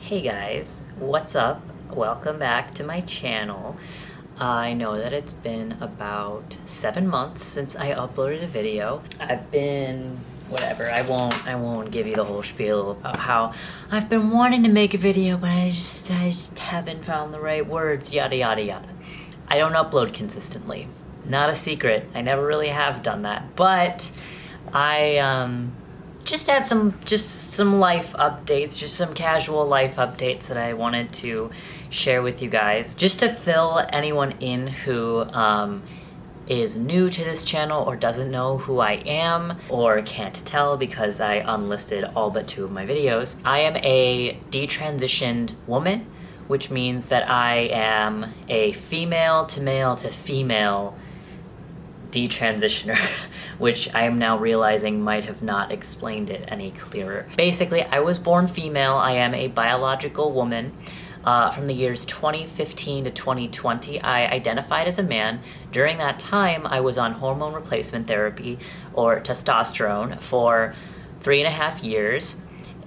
Hey guys, what's up? Welcome back to my channel. I know that it's been about 7 months since I uploaded a video. I've been whatever. I won't give you the whole spiel about how I've been wanting to make a video, but I just haven't found the right words, yada yada yada. I don't upload consistently. Not a secret. I never really have done that. But I just have some life updates, just some casual life updates that I wanted to share with you guys. Just to fill anyone in who is new to this channel or doesn't know who I am or can't tell because I unlisted all but 2 of my videos. I am a detransitioned woman, which means that I am a female to male to female detransitioner, which I am now realizing might have not explained it any clearer. Basically, I was born female. I am a biological woman. From the years 2015 to 2020, I identified as a man. During that time, I was on hormone replacement therapy, or testosterone, for 3.5 years,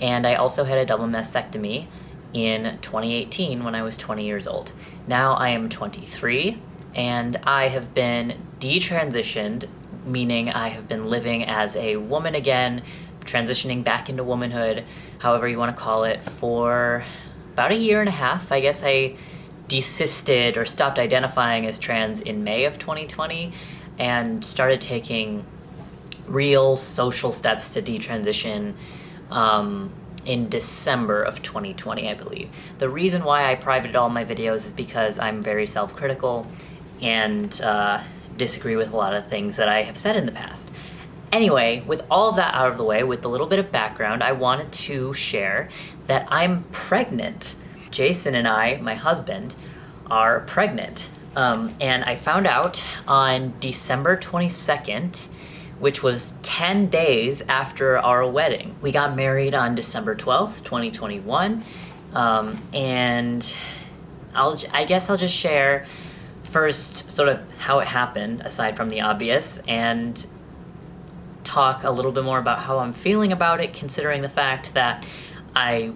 and I also had a double mastectomy in 2018 when I was 20 years old. Now I am 23, and I have been detransitioned, meaning I have been living as a woman again, transitioning back into womanhood, however you want to call it, for about 1.5 years. I guess I desisted or stopped identifying as trans in May of 2020 and started taking real social steps to detransition in December of 2020, I believe. The reason why I privated all my videos is because I'm very self-critical and disagree with a lot of things that I have said in the past. Anyway, with all of that out of the way, with a little bit of background, I wanted to share that I'm pregnant. Jason and I, my husband, are pregnant. And I found out on December 22nd, which was 10 days after our wedding. We got married on December 12th, 2021. And I guess I'll just share first sort of how it happened, aside from the obvious, and talk a little bit more about how I'm feeling about it, considering the fact that I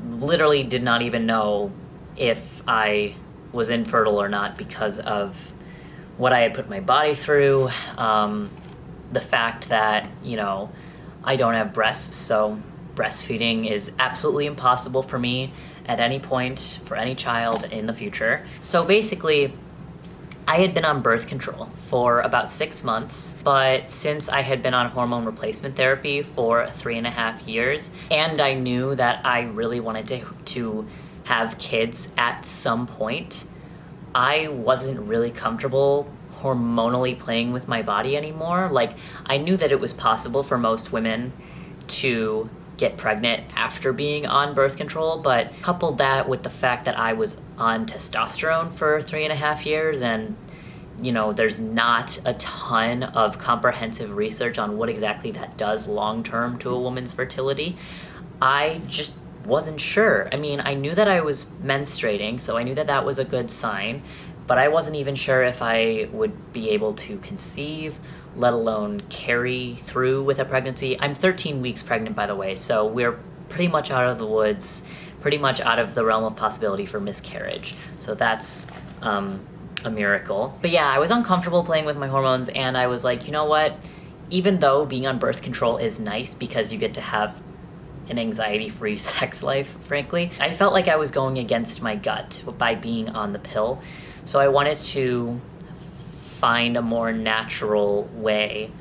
literally did not even know if I was infertile or not because of what I had put my body through, the fact that, you know, I don't have breasts, so breastfeeding is absolutely impossible for me at any point for any child in the future. So basically, I had been on birth control for about 6 months, but since I had been on hormone replacement therapy for 3.5 years, and I knew that I really wanted to have kids at some point, I wasn't really comfortable hormonally playing with my body anymore. Like, I knew that it was possible for most women to get pregnant after being on birth control, but coupled that with the fact that I was on testosterone for 3.5 years, and you know, there's not a ton of comprehensive research on what exactly that does long-term to a woman's fertility, I just wasn't sure. I mean, I knew that I was menstruating, so I knew that that was a good sign, but I wasn't even sure if I would be able to conceive, let alone carry through with a pregnancy. I'm 13 weeks pregnant, by the way, so we're pretty much out of the woods, pretty much out of the realm of possibility for miscarriage. So that's a miracle. But yeah, I was uncomfortable playing with my hormones, and I was like, you know what? Even though being on birth control is nice because you get to have an anxiety-free sex life, frankly, I felt like I was going against my gut by being on the pill. So I wanted to find a more natural way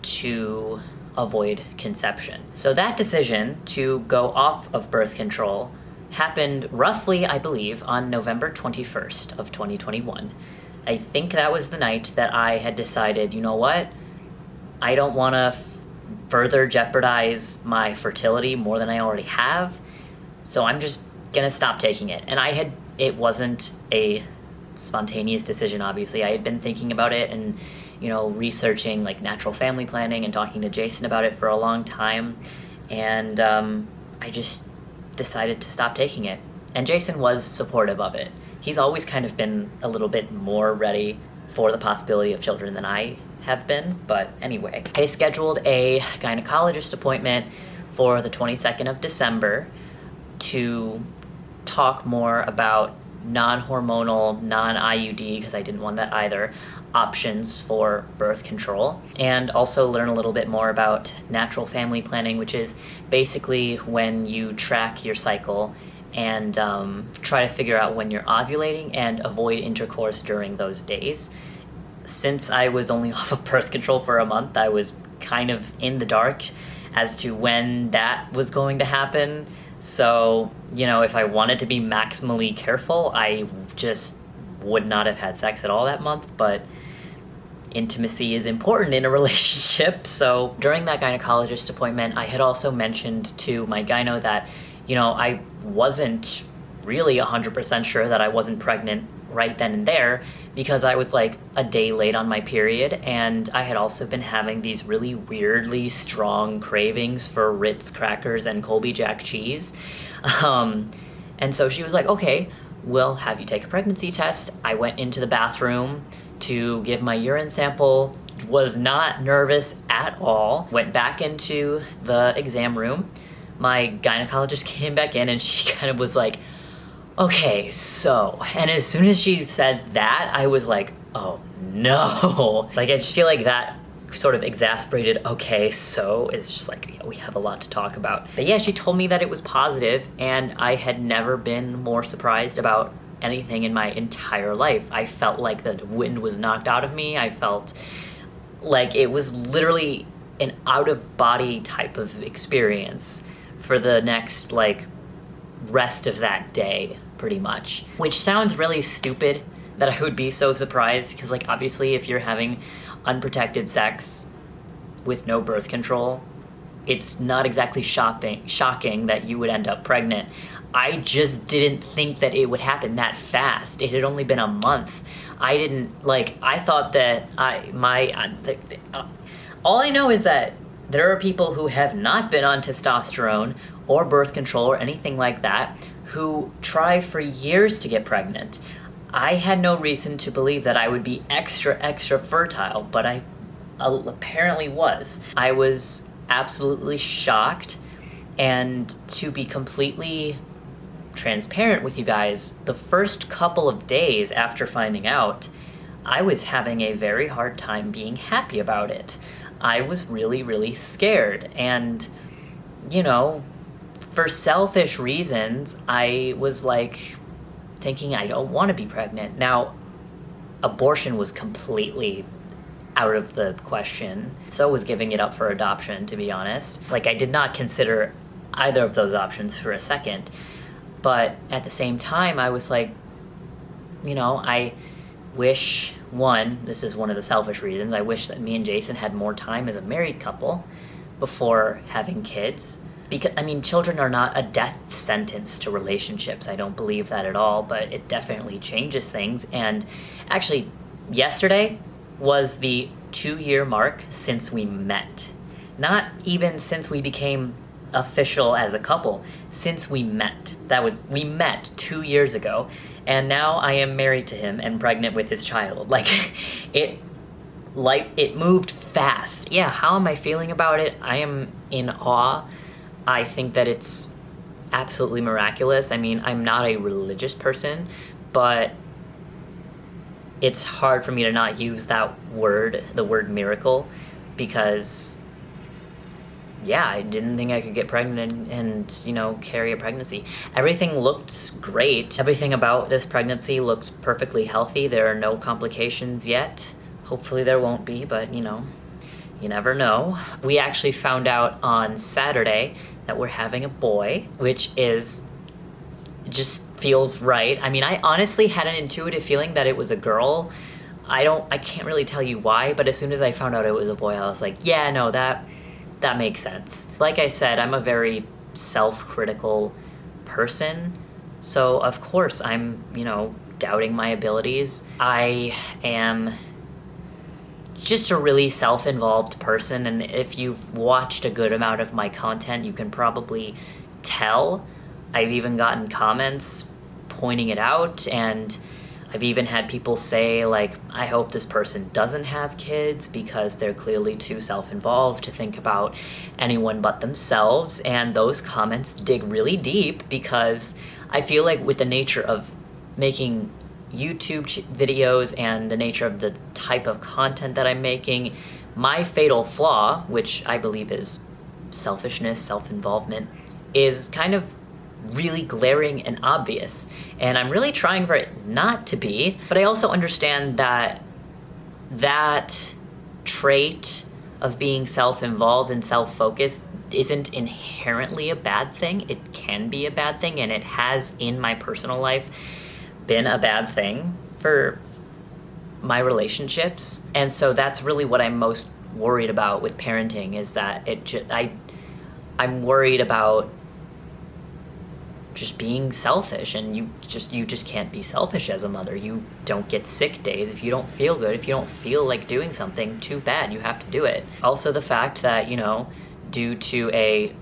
to avoid conception. So that decision to go off of birth control happened roughly, I believe, on November 21st of 2021. I think that was the night that I had decided, you know what? I don't want to further jeopardize my fertility more than I already have, so I'm just gonna stop taking it. And it wasn't a spontaneous decision, obviously. I had been thinking about it and, you know, researching like natural family planning and talking to Jason about it for a long time, and I just decided to stop taking it. And Jason was supportive of it. He's always kind of been a little bit more ready for the possibility of children than I have been, but anyway. I scheduled a gynecologist appointment for the 22nd of December to talk more about non-hormonal, non-IUD, because I didn't want that either, options for birth control, and also learn a little bit more about natural family planning, which is basically when you track your cycle and try to figure out when you're ovulating and avoid intercourse during those days. Since I was only off of birth control for a month, I was kind of in the dark as to when that was going to happen. So, if I wanted to be maximally careful, I just would not have had sex at all that month, but intimacy is important in a relationship. So during that gynecologist appointment, I had also mentioned to my gyno that, I wasn't really 100% sure that I wasn't pregnant right then and there, because I was like a day late on my period, and I had also been having these really weirdly strong cravings for Ritz crackers and Colby Jack cheese. And so she was like, okay, we'll have you take a pregnancy test. I went into the bathroom to give my urine sample, was not nervous at all, went back into the exam room. My gynecologist came back in and she kind of was like, okay, so, and as soon as she said that, I was like, oh no. Like, I just feel like that sort of exasperated, okay, so, it's just like, we have a lot to talk about. But yeah, she told me that it was positive, and I had never been more surprised about anything in my entire life. I felt like the wind was knocked out of me. I felt like it was literally an out-of-body type of experience for the next, rest of that day, pretty much. Which sounds really stupid that I would be so surprised, because, obviously if you're having unprotected sex with no birth control, it's not exactly shocking that you would end up pregnant. I just didn't think that it would happen that fast. It had only been a month. I thought that all I know is that there are people who have not been on testosterone or birth control or anything like that who try for years to get pregnant. I had no reason to believe that I would be extra fertile, but I apparently was. I was absolutely shocked, and to be completely transparent with you guys, the first couple of days after finding out, I was having a very hard time being happy about it. I was really, really scared, and, for selfish reasons, I was thinking I don't want to be pregnant. Now, abortion was completely out of the question. So was giving it up for adoption, to be honest. I did not consider either of those options for a second. But at the same time, I was I wish, this is one of the selfish reasons, I wish that me and Jason had more time as a married couple before having kids. Because, children are not a death sentence to relationships. I don't believe that at all, but it definitely changes things. And actually, yesterday was the 2-year mark since we met. Not even since we became official as a couple, since we met. We met 2 years ago, and now I am married to him and pregnant with his child. It moved fast. Yeah, how am I feeling about it? I am in awe. I think that it's absolutely miraculous. I'm not a religious person, but it's hard for me to not use the word miracle, because I didn't think I could get pregnant and carry a pregnancy. Everything looked great. Everything about this pregnancy looks perfectly healthy. There are no complications yet. Hopefully there won't be, but you never know. We actually found out on Saturday that we're having a boy, which just feels right. I honestly had an intuitive feeling that it was a girl. I can't really tell you why, but as soon as I found out it was a boy, I was like, yeah, no, that makes sense. Like I said, I'm a very self-critical person, so of course I'm, doubting my abilities. I am just a really self-involved person, and if you've watched a good amount of my content, you can probably tell. I've even gotten comments pointing it out, and I've even had people say, I hope this person doesn't have kids because they're clearly too self-involved to think about anyone but themselves. And those comments dig really deep, because I feel like with the nature of making YouTube videos and the nature of the type of content that I'm making, my fatal flaw, which I believe is selfishness, self-involvement, is kind of really glaring and obvious. And I'm really trying for it not to be, but I also understand that that trait of being self-involved and self-focused isn't inherently a bad thing. It can be a bad thing, and it has in my personal life been a bad thing for my relationships. And so that's really what I'm most worried about with parenting, is that I'm worried about just being selfish, and you just can't be selfish as a mother. You don't get sick days. If you don't feel good, if you don't feel like doing something, too bad, you have to do it. Also the fact that, you know, due to a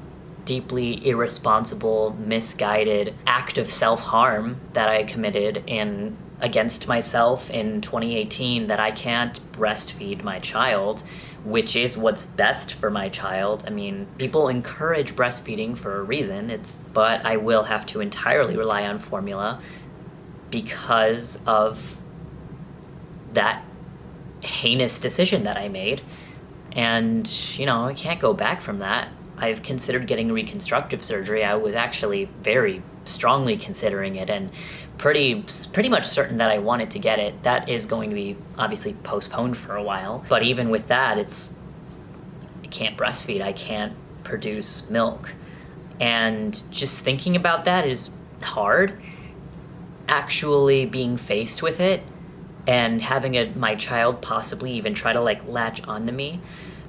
deeply irresponsible, misguided act of self-harm that I committed against myself in 2018, that I can't breastfeed my child, which is what's best for my child. I mean, people encourage breastfeeding for a reason, but I will have to entirely rely on formula because of that heinous decision that I made. And, you know, I can't go back from that. I've considered getting reconstructive surgery. I was actually very strongly considering it, and pretty much certain that I wanted to get it. That is going to be obviously postponed for a while. But even with that, I can't breastfeed. I can't produce milk. And just thinking about that is hard. Actually being faced with it and having my child possibly even try to like latch onto me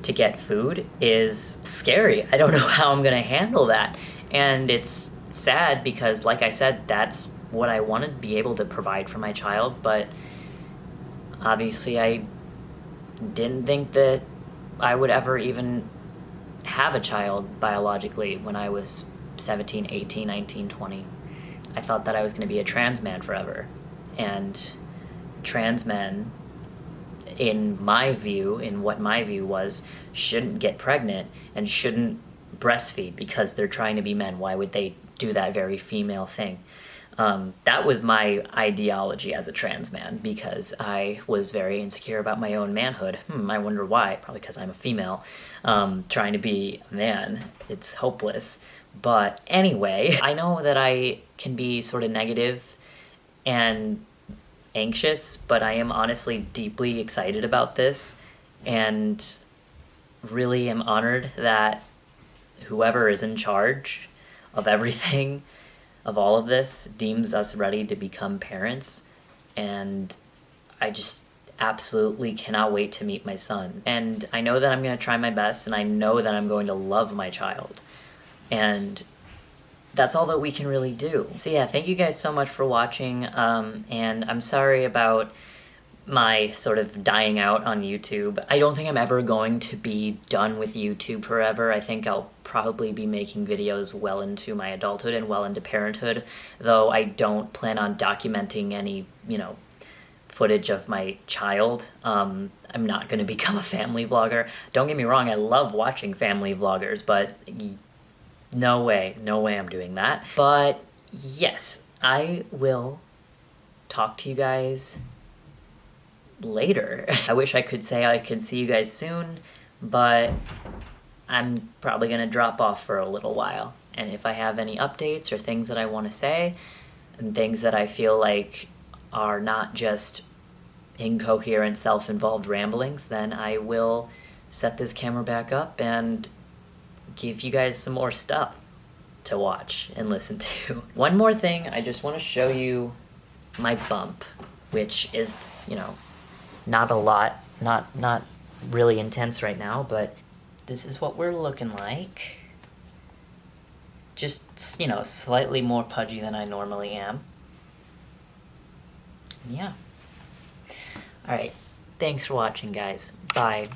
to get food is scary. I don't know how I'm gonna handle that. And it's sad because, like I said, that's what I want to be able to provide for my child, but obviously I didn't think that I would ever even have a child biologically when I was 17, 18, 19, 20. I thought that I was going to be a trans man forever. And trans men, in what my view was, shouldn't get pregnant and shouldn't breastfeed because they're trying to be men. Why would they do that very female thing? That was my ideology as a trans man, because I was very insecure about my own manhood. I wonder why. Probably because I'm a female trying to be a man. It's hopeless. But anyway, I know that I can be sort of negative and anxious, but I am honestly deeply excited about this, and really am honored that whoever is in charge of everything, of all of this, deems us ready to become parents. And I just absolutely cannot wait to meet my son. And I know that I'm going to try my best, and I know that I'm going to love my child. And that's all that we can really do. So yeah, thank you guys so much for watching, and I'm sorry about my sort of dying out on YouTube. I don't think I'm ever going to be done with YouTube forever. I think I'll probably be making videos well into my adulthood and well into parenthood, though I don't plan on documenting any, footage of my child. I'm not going to become a family vlogger. Don't get me wrong, I love watching family vloggers, but no way I'm doing that. But yes, I will talk to you guys later. I wish I could say I could see you guys soon, but I'm probably gonna drop off for a little while. And if I have any updates or things that I want to say, and things that I feel like are not just incoherent, self-involved ramblings, then I will set this camera back up and give you guys some more stuff to watch and listen to. One more thing, I just want to show you my bump, which is, not a lot, not really intense right now, but this is what we're looking like. Just, slightly more pudgy than I normally am. Yeah. Alright, thanks for watching, guys. Bye.